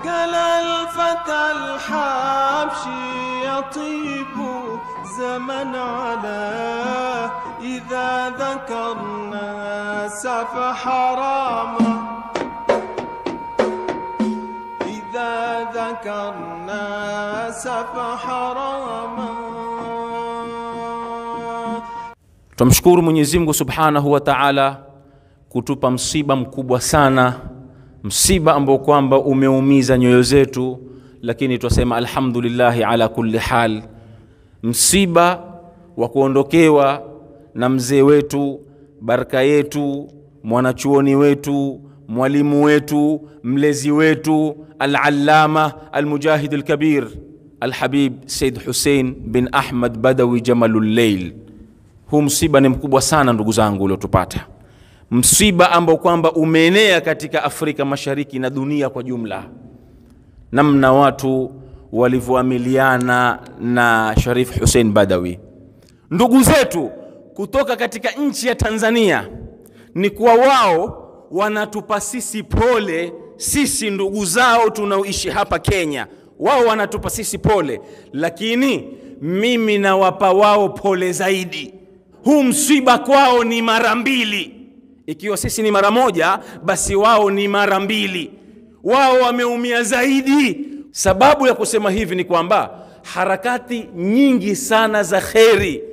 كلا الفتى الحبشي يطيب زمن على إذا ذكرنا سف حراما إذا ذكرنا سف حراما. Tumshukuru Mwenyezi Mungu Subhanahu wa Ta'ala kutupa msiba mkubwa sana, msiba ambao kwamba umeumiza nyoyo zetu, lakini twasema alhamdulillah ala kulli hal. Msiba wa kuondokewa na mzee wetu, baraka yetu, mwanachuoni wetu, mwalimu wetu, mlezi wetu, al-allama al-mujahid al-kabir al-habib Said Hussein bin Ahmad Badawi Jamalul Layl. Huu msiba ni mkubwa sana ndugu zangu uliotupata. Msiba ambao kwamba umeenea katika Afrika Mashariki na dunia kwa jumla. Namna watu walivyoamiliana na Sharif Hussein Badawi. Ndugu zetu kutoka katika nchi ya Tanzania ni kwa wao wanatupa sisi pole, sisi ndugu zao tunaoishi hapa Kenya. Wao wanatupa sisi pole, lakini mimi nawapa wao pole zaidi. Huu msiba kwao ni mara mbili. Ikiwa sisi ni mara moja, basi wao ni mara mbili. Wao wameumia zaidi. Sababu ya kusema hivi ni kwamba harakati nyingi sana za kheri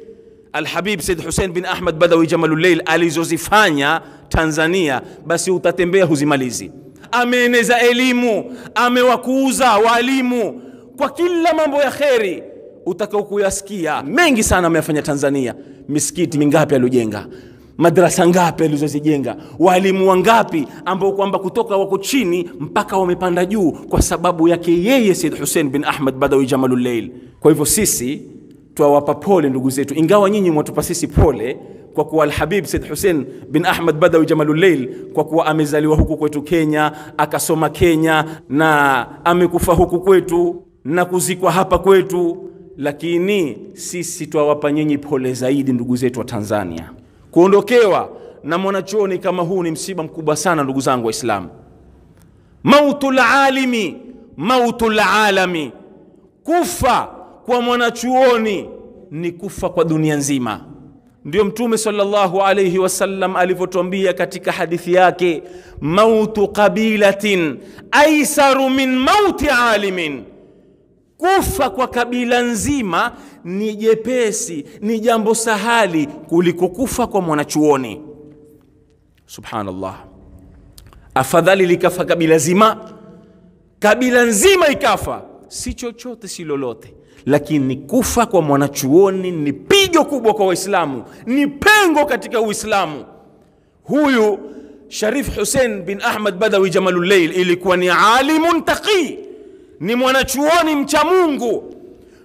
Al-Habib Said Hussein bin Ahmad Badawi Jamalul Layl alizozifanya Tanzania, basi utatembea huzimalizi. Ameeneza elimu, amewakuuza walimu kwa kila mambo ya kheri utakao kuyasikia. Mengi sana amefanya Tanzania. Misikiti mingapi aliojenga, madrasa ngapi alizozijenga, walimu wangapi ambao kwamba kutoka wako chini mpaka wamepanda juu kwa sababu yake yeye Said Hussein bin Ahmad Badawi Jamalul Layl. Kwa hivyo sisi tuwapa pole ndugu zetu, ingawa nyinyi mwatupa sisi pole kwa kuwa Al-Habib Said Hussein bin Ahmad Badawi Jamalul Layl kwa kuwa amezaliwa huku kwetu Kenya, akasoma Kenya na amekufa huku kwetu na kuzikwa hapa kwetu, lakini sisi tuwapa nyinyi pole zaidi ndugu zetu wa Tanzania. Kuondokewa na mwanachuoni kama huu ni msiba mkubwa sana ndugu zangu Waislamu. Mautul alimi, mautul alami. Kufa kwa mwanachuoni ni kufa kwa dunia nzima. Ndio Mtume sallallahu alayhi wasallam alivyotuambia katika hadithi yake, mautu qabilatin aisaru min mauti alimin. Kufa kwa kabila nzima ni jepesi, ni jambo sahali kuliko kufa kwa mwanachuoni. Subhanallah. Afadhali likafa kabila nzima ikafa, si chochote si lolote, lakini kufa kwa mwanachuoni ni pigo kubwa kwa Waislamu, ni pengo katika Uislamu. Huyu Sharif Hussein bin Ahmad Badawi Jamalul Layl ilikuwa ni alimun taqi, ni mwanachuoni mcha Mungu.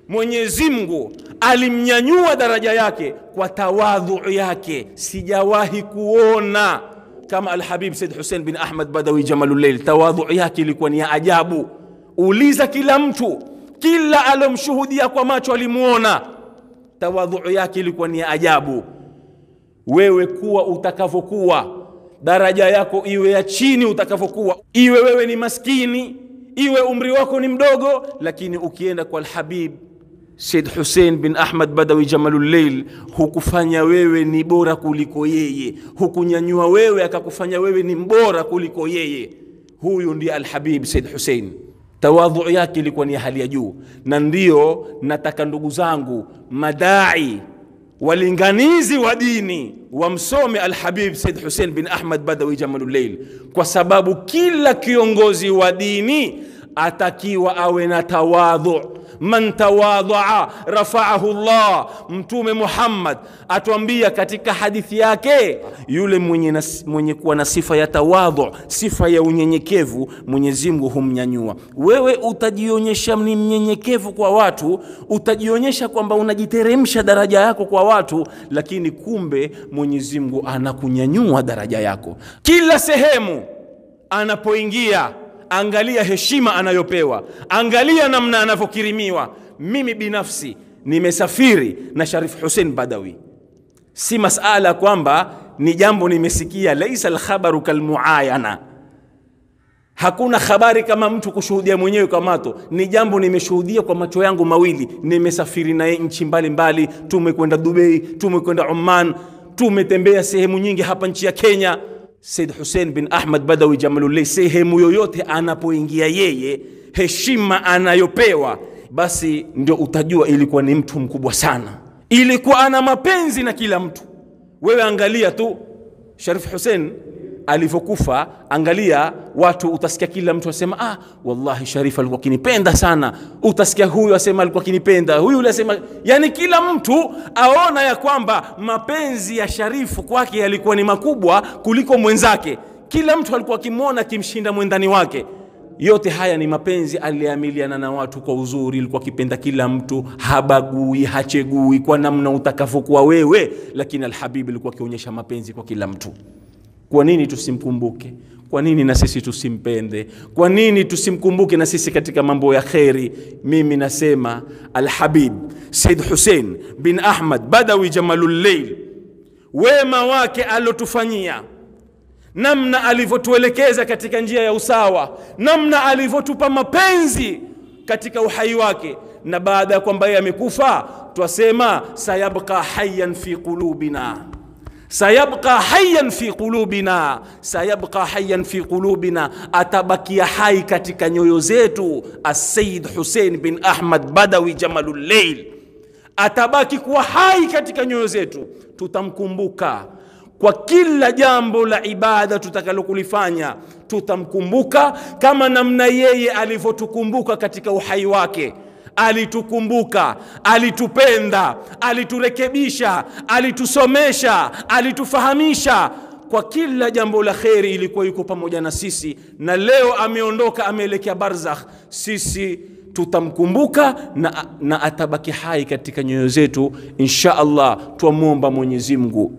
Mwenyezi Mungu alimnyanyua daraja yake kwa tawadhu yake. Sijawahi kuona kama Al-Habib Said Hussein bin Ahmad Badawi Jamalul Layl. Tawadhu yake ilikuwa ni ya ajabu. Uliza kila mtu, kila alomshuhudia kwa macho alimuona. Tawadhu yake ilikuwa ni ya ajabu. Wewe kuwa utakavyokuwa, daraja yako iwe ya chini utakavyokuwa, iwe wewe ni maskini, iwe umri wako ni mdogo, lakini ukienda kwa Al-Habib Said Hussein bin Ahmad Badawi Jamalul Layl, hukufanya wewe ni bora kuliko yeye, hukunyanyua wewe akakufanya wewe ni mbora kuliko yeye. Huyu ndiye Al-Habib Said Hussein. Tawadhu yake ilikuwa ni hali ya juu. Na ndio nataka ndugu zangu madai, walinganizi wa dini, wamsome Al-Habib Said Hussein bin Ahmad Badawi Jamalul Layl, kwa sababu kila kiongozi wa dini atakiwa awe na tawadhu. Man tawadhaa rafa'ahu Allah. Mtume Muhammad atuambia katika hadithi yake, yule mwenye kuwa na sifa ya tawadhu, sifa ya unyenyekevu, Mwenyezi Mungu humnyanyua. Wewe utajionyesha ni mnyenyekevu kwa watu, utajionyesha kwamba unajiteremsha daraja yako kwa watu, lakini kumbe Mwenyezi Mungu anakunyanyua daraja yako. Kila sehemu anapoingia, angalia heshima anayopewa, angalia namna anavyokirimiwa. Mimi binafsi nimesafiri na Sharif Hussein Badawi. Si masala kwamba ni jambo nimesikia, laisa al-khabaru kalmuayana. Hakuna habari kama mtu kushuhudia mwenyewe kwa macho. Ni jambo nimeshuhudia kwa macho yangu mawili. Nimesafiri naye nchi mbalimbali, tumekwenda Dubai, tumekwenda Oman, tumetembea sehemu nyingi hapa nchi ya Kenya. Said Hussein bin Ahmad Badawi Jamalullah, sehemu yoyote anapoingia yeye, heshima anayopewa, basi ndio utajua ilikuwa ni mtu mkubwa sana. Ilikuwa ana mapenzi na kila mtu. Wewe angalia tu Sharif Hussein alivyokufa, angalia watu, utasikia kila mtu asema wallahi Sharif alikuwa kinipenda sana. Utasikia huyu asema alikuwa kinipenda, huyu yule asema, yani kila mtu aona ya kwamba mapenzi ya Sharifu kwake yalikuwa ni makubwa kuliko mwenzake. Kila mtu alikuwa akimuona kimshinda mwendani wake. Yote haya ni mapenzi aliamiliana na watu kwa uzuri. Alikuwa akipenda kila mtu, habagui, hachegui kwa namna utakavyokuwa wewe, lakini Alhabib alikuwa akionyesha mapenzi kwa kila mtu. Kwa nini tusimkumbuke? Kwa nini na sisi tusimpende? Kwa nini tusimkumbuke na sisi katika mambo ya kheri? Mimi nasema Alhabib Said Hussein bin Ahmad Badawi Jamalullah, wema wake alotufanyia, namna alivyotuelekeza katika njia ya usawa, namna alivyotupa mapenzi katika uhai wake, na baada ya kwamba yeye amekufa twasema sayabqa hayyan fi qulubina, sayabqa hayyan fi qulubina, sayabqa hayyan fi qulubina, atabakia hai katika nyoyo zetu. As-Sayyid Hussein bin Ahmad Badawi Jamalullah atabaki kuwa hai katika nyoyo zetu. Tutamkumbuka kwa kila jambo la ibada tutakalokulifanya, tutamkumbuka kama namna yeye alivyotukumbuka katika uhai wake. Alitukumbuka, alitupenda, aliturekebisha, alitusomesha, alitufahamisha. Kwa kila jambo la kheri ilikuwa yuko pamoja na sisi, na leo ameondoka, ameelekea barzakh. Sisi tutamkumbuka na atabaki hai katika nyoyo zetu insha Allah. Tuamuomba Mwenyezi Mungu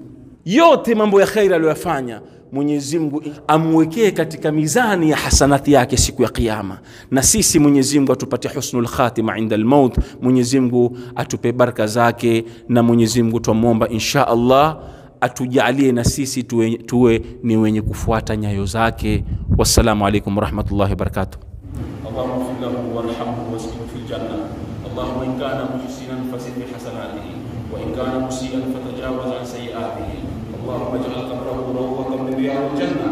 yote mambo ya khair aliyofanya, Mwenyezi Mungu amwekee katika mizani ya hasanati yake siku ya kiyama. Na sisi Mwenyezi Mungu atupatie husnul khatima inda al-maut. Mwenyezi Mungu atupe baraka zake, na Mwenyezi Mungu tumuomba insha Allah atujalie na sisi tuwe ni wenye kufuata nyayo zake. Wassalamu alaykum warahmatullahi wabarakatuh. Allahumma ighfir lahu warhamhu wasqhu fil janna. Allahumma in kana muhsinan fasid bi hasanatihi wa in kana musii'an fatajawaz an sayyi'atihi. اللهم اجعل قبره روضة من رياض الجنة